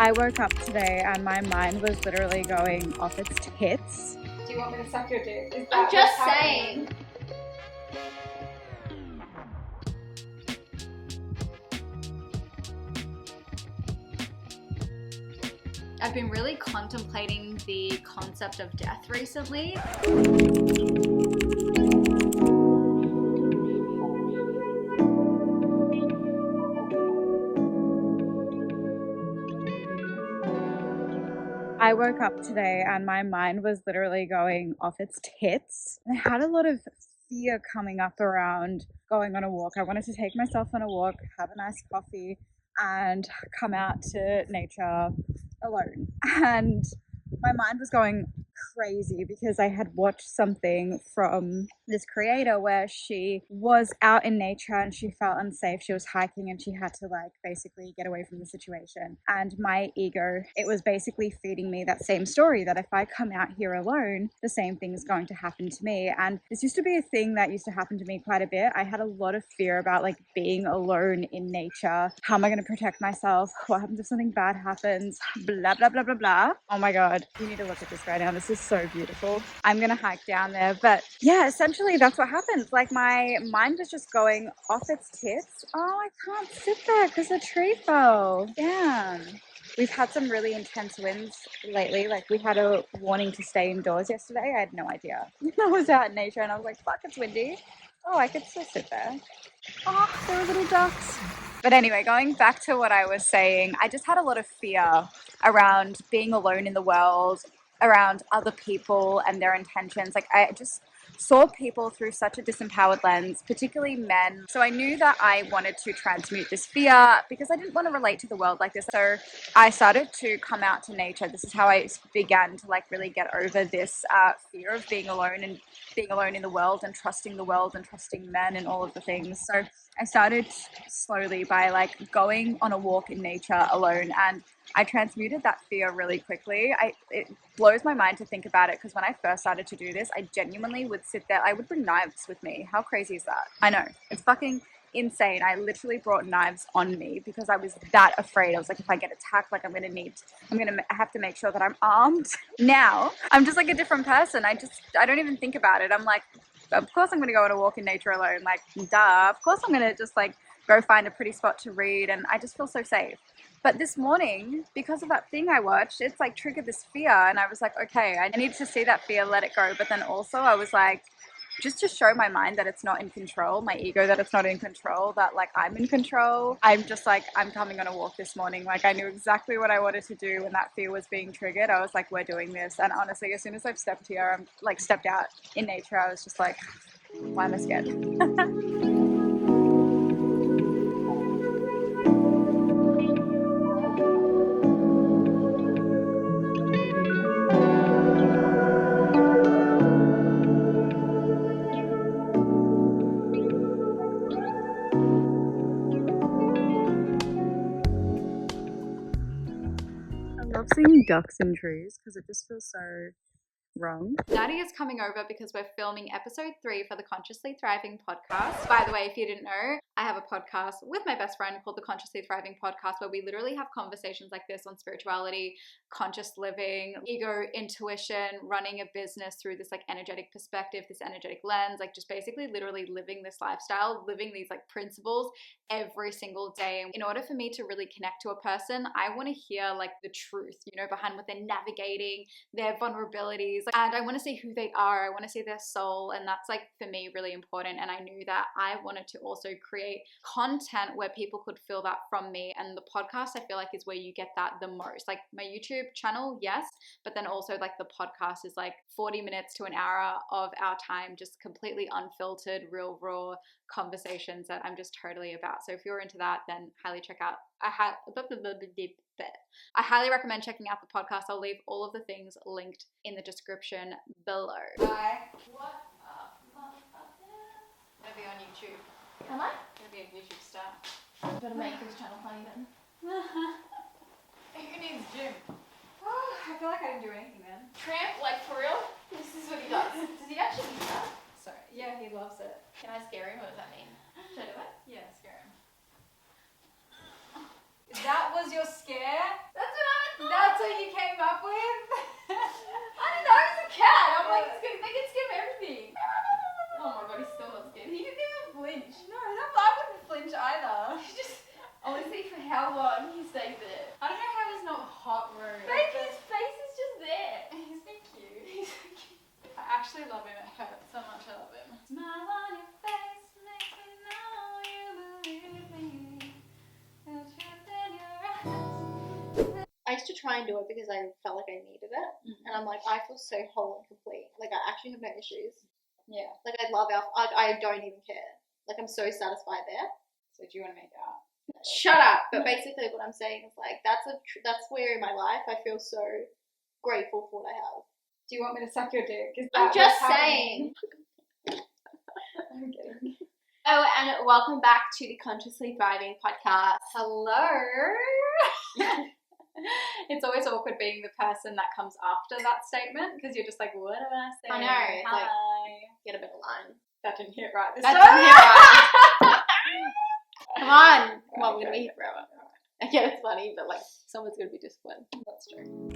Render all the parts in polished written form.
I woke up today and my mind was literally going off its tits. Do you want me to suck your dick? Is that I'm just what's saying. happening? I've been really contemplating the concept of death recently. I woke up today and my mind was literally going off its tits. I had a lot of fear coming up around going on a walk. I wanted to take myself on a walk, have a nice coffee, and come out to nature alone. And my mind was going crazy because I had watched something from this creator where she was out in nature and she felt unsafe. She was hiking and she had to basically get away from the situation. And my ego, it was basically feeding me that same story that if I come out here alone, the same thing is going to happen to me. And this used to be a thing that used to happen to me quite a bit. I had a lot of fear about being alone in nature. How am I going to protect myself? What happens if something bad happens? Blah, blah, blah, blah, blah. Oh my God. You need to look at this right now. This is so beautiful. I'm going to hike down there. But yeah, essentially that's what happens. My mind was just going off its tits. Oh, I can't sit there because the tree fell. Damn. We've had some really intense winds lately. We had a warning to stay indoors yesterday. I had no idea. I was out in nature and I was like, fuck, it's windy. Oh, I could still sit there. Oh, there were little ducks. But anyway, going back to what I was saying, I just had a lot of fear around being alone in the world, around other people and their intentions. I just saw people through such a disempowered lens, particularly men. So I knew that I wanted to transmute this fear because I didn't want to relate to the world like this. So I started to come out to nature. This is how I began to really get over this fear of being alone and being alone in the world and trusting men and all of the things. So I started slowly by going on a walk in nature alone, and I transmuted that fear really quickly. It blows my mind to think about it because when I first started to do this, I genuinely would sit there. I would bring knives with me. How crazy is that? I know. It's fucking insane. I literally brought knives on me because I was that afraid. I was like, if I get attacked, I have to make sure that I'm armed. Now I'm just a different person. I don't even think about it. I'm like, of course I'm going to go on a walk in nature alone. Duh. Of course I'm going to just go find a pretty spot to read. And I just feel so safe. But this morning, because of that thing I watched, it's triggered this fear. And I was like, okay, I need to see that fear, let it go. But then also I was like, just to show my mind that it's not in control, my ego that it's not in control, that I'm in control. I'm just I'm coming on a walk this morning. I knew exactly what I wanted to do when that fear was being triggered. I was like, we're doing this. And honestly, as soon as I've stepped here, I'm stepped out in nature, I was just like, why am I scared? I love seeing ducks in trees because it just feels so wrong. Nadia is coming over because we're filming episode 3 for the Consciously Thriving podcast. By the way, if you didn't know, I have a podcast with my best friend called the Consciously Thriving podcast, where we literally have conversations like this on spirituality, conscious living, ego, intuition, running a business through this energetic perspective, this energetic lens, just basically literally living this lifestyle, living these principles every single day. In order for me to really connect to a person, I want to hear the truth, behind what they're navigating, their vulnerabilities, and I want to see who they are. I want to see their soul, and that's for me really important. And I knew that I wanted to also create content where people could feel that from me, and the podcast I feel is where you get that the most. My YouTube channel, yes, but then also the podcast is 40 minutes to an hour of our time, just completely unfiltered, real raw conversations that I'm just totally about. So if you're into that, then highly check out. I highly recommend checking out the podcast. I'll leave all of the things linked in the description below. Bye. What up, motherfucker? Gonna be on YouTube. Am I? Gonna be a YouTube star. Better make this channel funny then. Who needs gym? Oh, I feel like I didn't do anything then. Tramp, for real? This is what he does. Does he actually do that? Sorry. Yeah, he loves it. Can I scare him? What does that mean? Should I do it? Yeah, scare him. That was your scare? That's what I up with? I don't know, he's a cat. I'm like, they can skip everything. Oh my god, he's still not scared. He didn't even flinch. No, I wouldn't flinch either. He just, I want to see for how long he stays there. I don't know how he's not hot room. Babe, his face is just there. He's so cute. He's so cute. I actually love him. It hurts so much. I love him. Smile on your face makes me know you believe me. The truth in your eyes. I used to try and do it because I felt like I needed it. And I'm like, I feel so whole and complete. Like, I actually have no issues. Yeah. Like, I love I don't even care. Like, I'm so satisfied there. So do you want to make out? Shut up. But basically what I'm saying is, like, that's where in my life I feel so grateful for what I have. Do you want me to suck your dick? I'm just saying. I'm kidding. Oh, and welcome back to the Consciously Thriving podcast. Hello. It's always awkward being the person that comes after that statement because you're just like, what do I say? I know. It's Hi. like, get a better line. That didn't hit right this That time. didn't hit right. Come on. Well, we're going to be here forever. Okay, it's funny, but like, someone's going to be disciplined. That's true.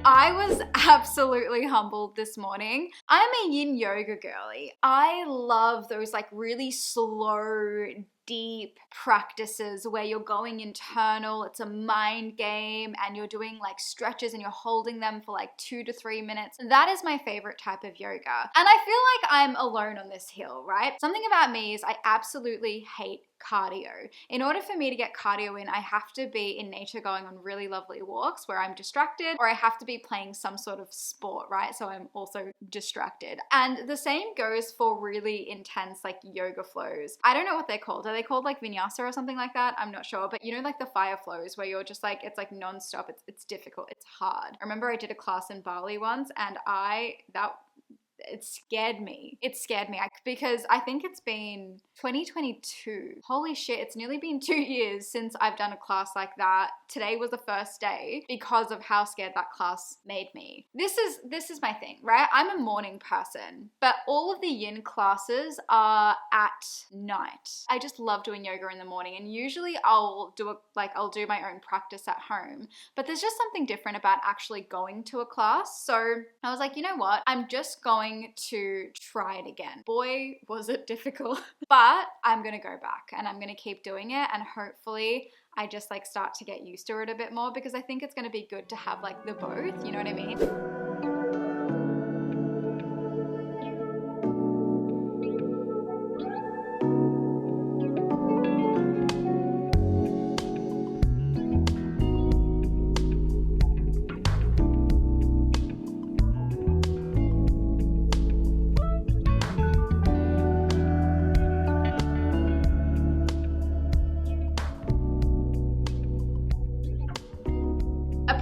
I was absolutely humbled this morning. I'm a yin yoga girly. I love those like really slow, deep practices where you're going internal. It's a mind game and you're doing like stretches and you're holding them for like 2 to 3 minutes. That is my favorite type of yoga. And I feel like I'm alone on this hill, right? Something about me is I absolutely hate cardio. In order for me to get cardio in, I have to be in nature going on really lovely walks where I'm distracted, or I have to be playing some sort of sport, right? So I'm also distracted. And the same goes for really intense like yoga flows. I don't know what they're called. Are they called like vinyasa or something like that? I'm not sure. But you know, like the fire flows where you're just like, it's like nonstop. It's difficult. It's hard. I remember I did a class in Bali once and it scared me. It scared me because I think it's been 2022. Holy shit, it's nearly been 2 years since I've done a class like that. Today was the first day because of how scared that class made me. This is my thing, right? I'm a morning person, but all of the yin classes are at night. I just love doing yoga in the morning, and usually I'll do my own practice at home, but there's just something different about actually going to a class. So I was like, you know what? I'm just going to try it again. Boy, was it difficult. But I'm going to go back and I'm going to keep doing it, and hopefully I just like start to get used to it a bit more, because I think it's going to be good to have like the both, you know what I mean?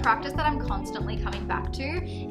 Practice that I'm constantly coming back to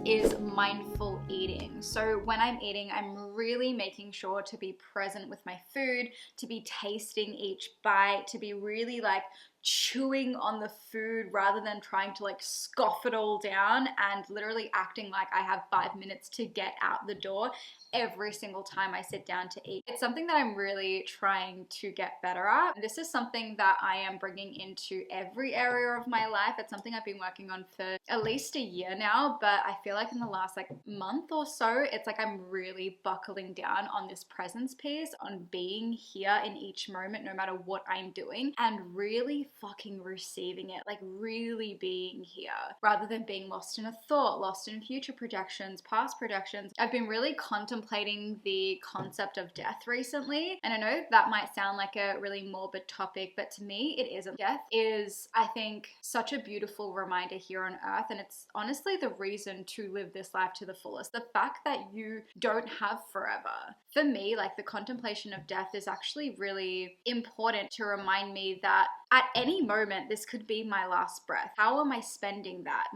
is mindful eating. So when I'm eating, I'm really making sure to be present with my food, to be tasting each bite, to be really like chewing on the food rather than trying to like scoff it all down and literally acting like I have 5 minutes to get out the door every single time I sit down to eat. It's something that I'm really trying to get better at. This is something that I am bringing into every area of my life. It's something I've been working on for at least a year now, but I feel like in the last like month or so, it's like I'm really buckling down on this presence piece, on being here in each moment, no matter what I'm doing, and really fucking receiving it, like really being here rather than being lost in a thought, lost in future projections, past projections. I've been really contemplating the concept of death recently, and I know that might sound like a really morbid topic, but to me it isn't. Death is, I think, such a beautiful reminder here on earth, and it's honestly the reason to live this life to the fullest. The fact that you don't have forever. For me, like the contemplation of death is actually really important to remind me that at any moment this could be my last breath. How am I spending that?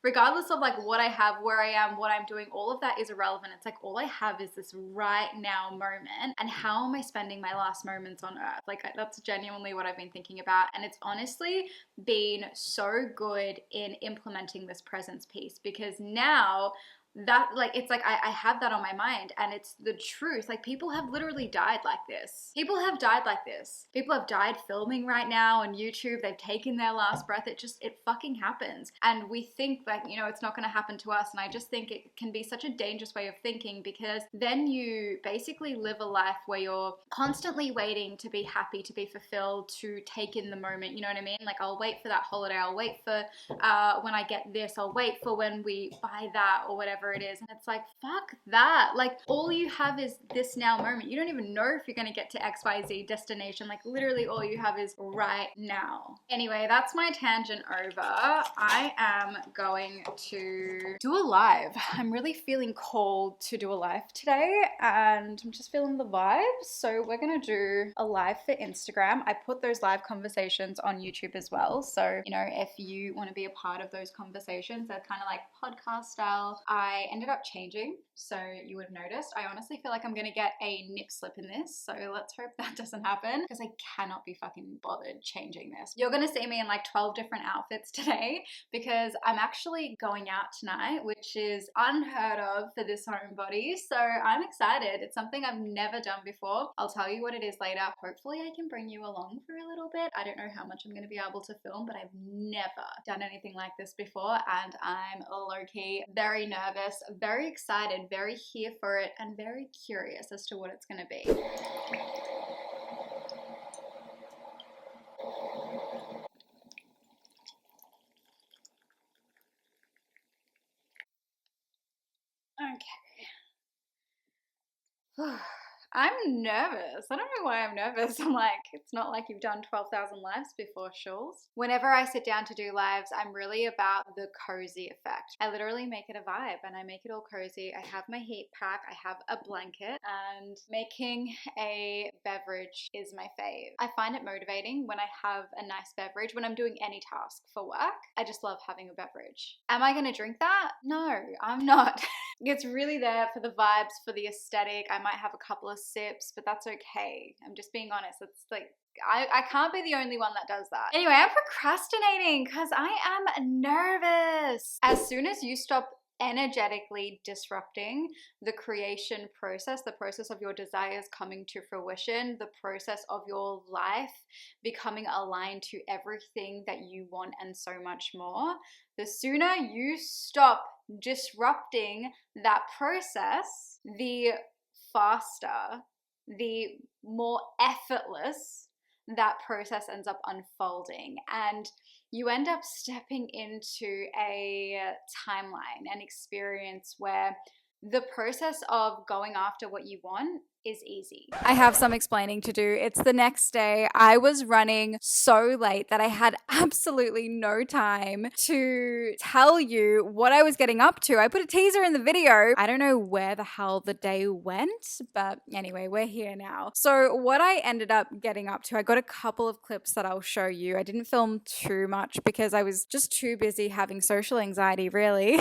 Regardless of like what I have, where I am, what I'm doing, all of that is irrelevant. It's like all I have is this right now moment, and how am I spending my last moments on earth? Like that's genuinely what I've been thinking about, and it's honestly been so good in implementing this presence piece, because now that like it's like I have that on my mind, and it's the truth. Like people have literally died like this. People have died like this. People have died filming right now on YouTube. They've taken their last breath. It fucking happens. And we think like, it's not going to happen to us. And I just think it can be such a dangerous way of thinking, because then you basically live a life where you're constantly waiting to be happy, to be fulfilled, to take in the moment. You know what I mean? Like I'll wait for that holiday. I'll wait for when I get this. I'll wait for when we buy that or whatever it is. And it's like, fuck that. Like all you have is this now moment. You don't even know if you're going to get to XYZ destination. Like literally all you have is right now. Anyway, that's my tangent over. I am going to do a live. I'm really feeling called to do a live today, and I'm just feeling the vibes. So we're going to do a live for Instagram. I put those live conversations on YouTube as well. So, if you want to be a part of those conversations, they're kind of like podcast style. I ended up changing, so you would have noticed. I honestly feel like I'm gonna get a nip slip in this, so let's hope that doesn't happen, because I cannot be fucking bothered changing this. You're gonna see me in like 12 different outfits today, because I'm actually going out tonight, which is unheard of for this homebody, so I'm excited. It's something I've never done before. I'll tell you what it is later. Hopefully I can bring you along for a little bit. I don't know how much I'm gonna be able to film, but I've never done anything like this before, and I'm low-key very nervous, very excited, very here for it, and very curious as to what it's going to be. Okay. I'm nervous. I don't know why I'm nervous. I'm like, it's not like you've done 12,000 lives before, Shulz. Whenever I sit down to do lives, I'm really about the cozy effect. I literally make it a vibe, and I make it all cozy. I have my heat pack, I have a blanket, and making a beverage is my fave. I find it motivating when I have a nice beverage, when I'm doing any task for work. I just love having a beverage. Am I gonna drink that? No, I'm not. It's really there for the vibes, for the aesthetic. I might have a couple of sips, but that's okay. I'm just being honest. It's like, I can't be the only one that does that. Anyway, I'm procrastinating because I am nervous. As soon as you stop energetically disrupting the creation process, the process of your desires coming to fruition, the process of your life becoming aligned to everything that you want and so much more, the sooner you stop disrupting that process, the faster, the more effortless that process ends up unfolding, and you end up stepping into a timeline, an experience where the process of going after what you want is easy. I have some explaining to do. It's the next day. I was running so late that I had absolutely no time to tell you what I was getting up to. I put a teaser in the video. I don't know where the hell the day went, but anyway, we're here now. So what I ended up getting up to, I got a couple of clips that I'll show you. I didn't film too much because I was just too busy having social anxiety, really.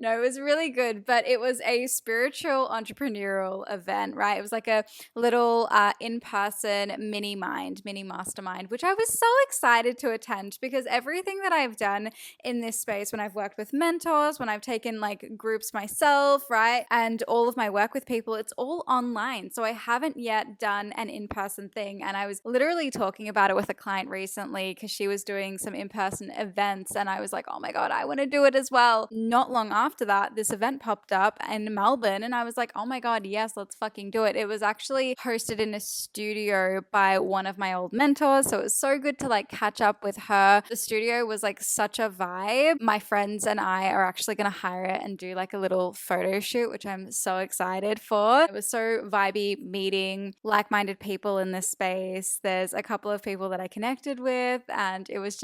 No, it was really good, but it was a spiritual entrepreneurial event, right? It was like a little in-person mini mastermind, which I was so excited to attend because everything that I've done in this space, when I've worked with mentors, when I've taken like groups myself, right? And all of my work with people, it's all online. So I haven't yet done an in-person thing. And I was literally talking about it with a client recently because she was doing some in-person events. And I was like, oh my God, I want to do it as well. Not long after that, this event popped up in Melbourne. And I was like, oh my God, yes, let's fucking do it. It was actually hosted in a studio by one of my old mentors. So it was so good to like catch up with her. The studio was like such a vibe. My friends and I are actually going to hire it and do like a little photo shoot, which I'm so excited for. It was so vibey meeting like-minded people in this space. There's a couple of people that I connected with, and it was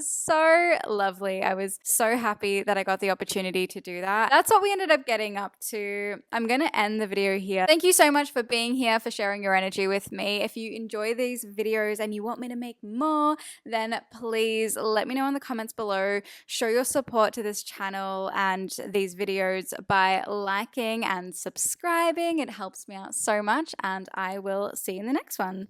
so lovely. I was so happy that I got the opportunity to do that. That's what we ended up getting up to. I'm going to end the video here. Thank you so much for being here, for sharing your energy with me. If you enjoy these videos and you want me to make more, then please let me know in the comments below. Show your support to this channel and these videos by liking and subscribing. It helps me out so much, and I will see you in the next one.